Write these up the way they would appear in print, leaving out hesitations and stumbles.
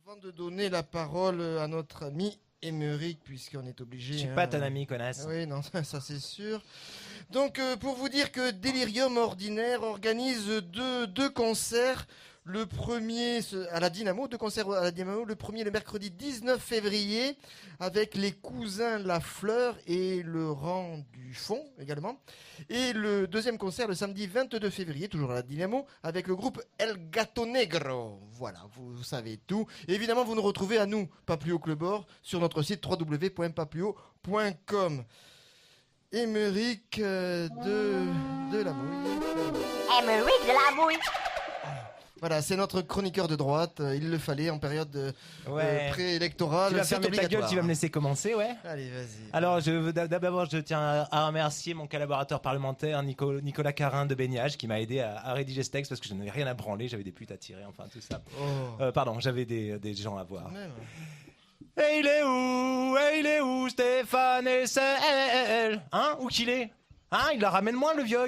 Avant de donner la parole à notre ami Émeric, puisqu'on est obligé... Je suis pas ton ami, connasse. Oui, non, ça c'est sûr. Donc, pour vous dire que Delirium Ordinaire organise deux concerts. Le premier à la Dynamo, deux concerts à la Dynamo. Le premier le mercredi 19 février avec les cousins La Fleur et le Rang du Fond également. Et le deuxième concert le samedi 22 février, toujours à la Dynamo, avec le groupe El Gato Negro. Voilà, vous savez tout. Et évidemment, vous nous retrouvez à nous, Pas plus haut que le bord, sur notre site www.papluhaut.com. Émeric de la Mouille. Émeric de la Mouille. Voilà, c'est notre chroniqueur de droite. Il le fallait en période préélectorale. Tu vas fermer ta gueule, tu vas me laisser commencer, ouais. Allez, vas-y. Alors, d'abord, je tiens à remercier mon collaborateur parlementaire, Nicolas Carin de Baignage, qui m'a aidé à rédiger ce texte parce que je n'avais rien à branler, j'avais des putes à tirer, enfin tout ça. Pardon, j'avais des gens à voir. Et il est où, Stéphane et Celle? Hein, où qu'il est? Hein, il la ramène moins le vieux.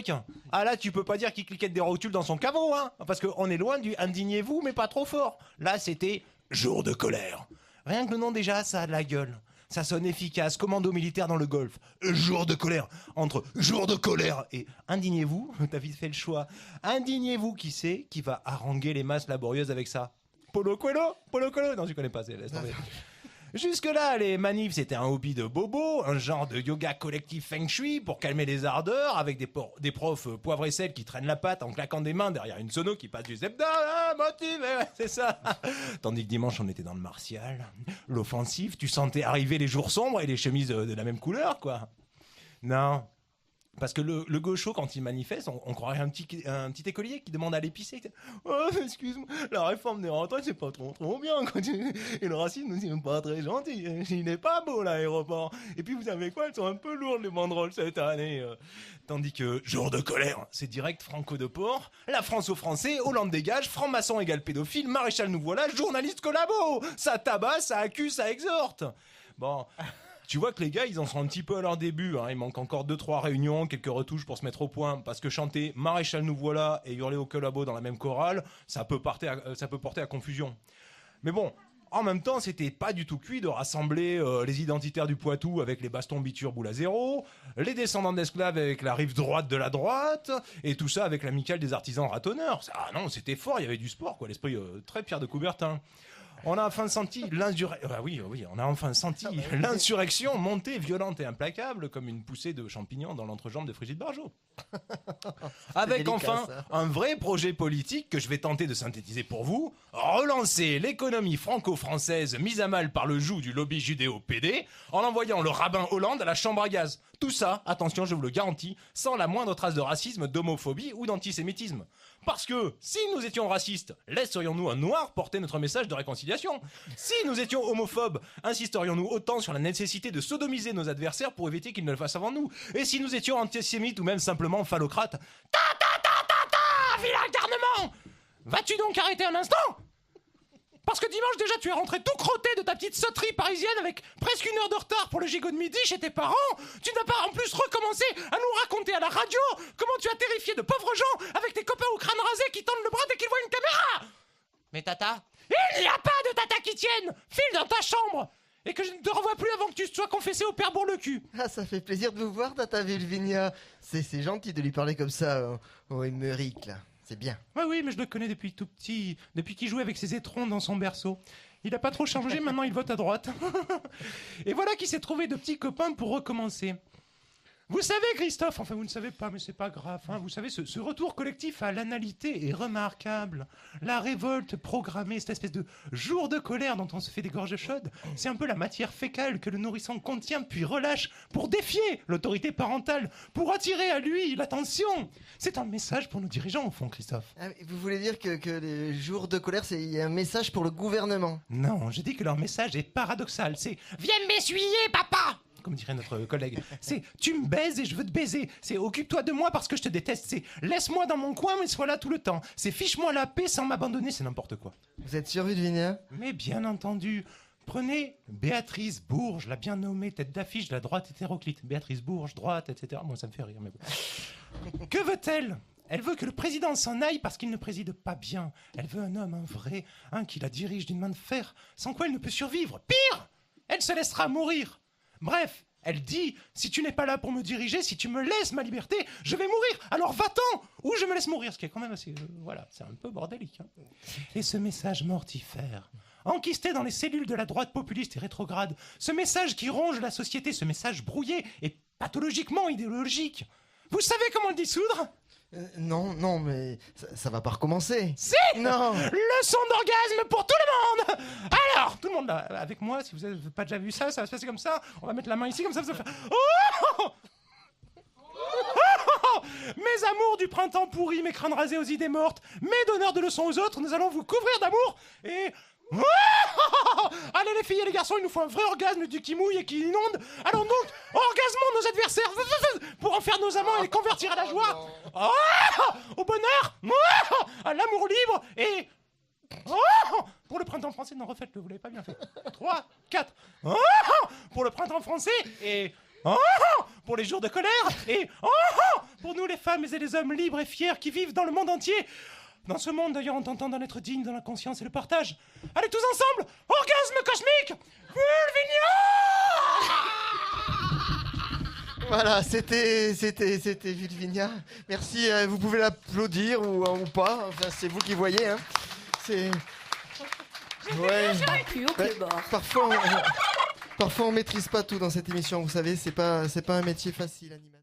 Ah là, tu peux pas dire qu'il cliquette des rotules dans son caveau, hein, parce qu'on est loin du indignez-vous, mais pas trop fort. Là, c'était jour de colère. Rien que le nom déjà, ça a de la gueule. Ça sonne efficace, commando militaire dans le Golfe. Jour de colère. Entre jour de colère et indignez-vous, t'as vite fait le choix. Indignez-vous, qui c'est qui va haranguer les masses laborieuses avec ça? Paulo Coelho? Non, je connais pas, laisse tomber. Jusque-là, les manifs, c'était un hobby de bobo, un genre de yoga collectif feng shui pour calmer les ardeurs, avec des profs poivre et sel qui traînent la patte en claquant des mains derrière une sono qui passe du zebda, motivé, ouais, c'est ça. Tandis que dimanche, on était dans le martial, l'offensive, tu sentais arriver les jours sombres et les chemises de la même couleur, quoi. Non. Parce que le gaucho, quand il manifeste, on croirait un petit écolier qui demande à aller pisser. Oh, excuse-moi, la réforme des retraites, c'est pas trop bien. Quoi. Et le racisme, c'est pas très gentil. Il n'est pas beau, l'aéroport. Et puis, vous savez quoi, elles sont un peu lourdes, les banderoles, cette année. Tandis que, jour de colère, c'est direct Franco de Port, la France aux Français, Hollande dégage, franc-maçon égale pédophile, maréchal nous voilà, journaliste collabo. Ça tabasse, ça accuse, ça exhorte. Bon... Tu vois que les gars, ils en sont un petit peu à leur début. Hein. Il manque encore 2-3 réunions, quelques retouches pour se mettre au point. Parce que chanter Maréchal nous voilà et hurler au collabo dans la même chorale, ça peut porter à confusion. Mais bon, en même temps, c'était pas du tout cuit de rassembler les identitaires du Poitou avec les bastons biture boule à zéro, les descendants d'esclaves avec la rive droite de la droite, et tout ça avec l'amicale des artisans ratonneurs. Ah non, c'était fort, il y avait du sport, quoi. L'esprit très Pierre de Coubertin. On a enfin senti l'insurrection monter violente et implacable comme une poussée de champignons dans l'entrejambe de Brigitte Bardot. Avec délicat, enfin un vrai projet politique que je vais tenter de synthétiser pour vous. Relancer l'économie franco-française mise à mal par le joug du lobby judéo-PD en envoyant le rabbin Hollande à la chambre à gaz. Tout ça, attention, je vous le garantis, sans la moindre trace de racisme, d'homophobie ou d'antisémitisme. Parce que, si nous étions racistes, laisserions-nous un noir porter notre message de réconciliation? Si nous étions homophobes, insisterions-nous autant sur la nécessité de sodomiser nos adversaires pour éviter qu'ils ne le fassent avant nous? Et si nous étions antisémites ou même simplement phallocrates, vilain garnement! Vas-tu donc arrêter un instant? Parce que dimanche déjà tu es rentré tout crotté de ta petite sauterie parisienne avec presque 1 heure de retard pour le gigot de midi chez tes parents. Tu n'as pas en plus recommencé à nous raconter à la radio comment tu as terrifié de pauvres gens avec tes copains au crâne rasé qui tendent le bras dès qu'ils voient une caméra. Mais tata, il n'y a pas de tata qui tienne. File dans ta chambre et que je ne te revoie plus avant que tu sois confessé au père Bourle-Cul. Ah, ça fait plaisir de vous voir, tata Vulvinia. C'est gentil de lui parler comme ça au Émeric, là. C'est bien. Oui, mais je le connais depuis tout petit, depuis qu'il jouait avec ses étrons dans son berceau. Il n'a pas trop changé, maintenant il vote à droite. Et voilà qu'il s'est trouvé de petits copains pour recommencer. Vous savez, Christophe, enfin vous ne savez pas, mais c'est pas grave, hein, vous savez, ce retour collectif à l'analité est remarquable. La révolte programmée, cette espèce de jour de colère dont on se fait des gorges chaudes, c'est un peu la matière fécale que le nourrisson contient puis relâche pour défier l'autorité parentale, pour attirer à lui l'attention. C'est un message pour nos dirigeants, au fond, Christophe. Ah, vous voulez dire que les jours de colère, il y a un message pour le gouvernement? Non, je dis que leur message est paradoxal, c'est « Viens m'essuyer, papa !» comme dirait notre collègue. C'est « Tu me baises et je veux te baiser ». C'est « Occupe-toi de moi parce que je te déteste ». C'est « Laisse-moi dans mon coin mais sois là tout le temps ». C'est « Fiche-moi la paix sans m'abandonner ». C'est n'importe quoi. Vous êtes sûr, Vulvinia? Mais bien entendu. Prenez Béatrice Bourges, la bien nommée tête d'affiche de la droite hétéroclite. Béatrice Bourges, droite, etc. Moi, ça me fait rire. Mais bon. Que veut-elle? Elle veut que le président s'en aille parce qu'il ne préside pas bien. Elle veut un homme, un vrai, un qui la dirige d'une main de fer, sans quoi elle ne peut survivre. Pire, elle se laissera mourir. Bref, elle dit, si tu n'es pas là pour me diriger, si tu me laisses ma liberté, je vais mourir. Alors va-t'en, ou je me laisse mourir. Ce qui est quand même assez... voilà, c'est un peu bordélique. Hein. Et ce message mortifère, enquisté dans les cellules de la droite populiste et rétrograde, ce message qui ronge la société, ce message brouillé et pathologiquement idéologique, vous savez comment le dissoudre ? Non, mais ça va pas recommencer. Si ! Non. Leçon d'orgasme pour tout le monde. Alors, tout le monde là, avec moi, si vous n'avez pas déjà vu ça, ça va se passer comme ça. On va mettre la main ici, comme ça va faire... Oh mes amours du printemps pourri, mes crânes rasés aux idées mortes, mes donneurs de leçons aux autres, nous allons vous couvrir d'amour et... Allez les filles et les garçons, il nous faut un vrai orgasme du qui mouille et qui inonde. Allons donc, orgasmons nos adversaires pour en faire nos amants et les convertir à la joie, au bonheur, à l'amour libre et... pour le printemps français, non refaites-le, vous l'avez pas bien fait. 3, 4, pour le printemps français et... pour les jours de colère et... pour nous les femmes et les hommes libres et fiers qui vivent dans le monde entier. Dans ce monde, d'ailleurs, en tentant d'en être digne dans la conscience et le partage. Allez, tous ensemble, orgasme cosmique, Vulvinia. Voilà, c'était Vulvinia. Merci, vous pouvez l'applaudir ou pas. Enfin, c'est vous qui voyez. Hein. C'est... Ouais. Plus haut que le bord. Parfois, on maîtrise pas tout dans cette émission. Vous savez, c'est pas un métier facile, animateur.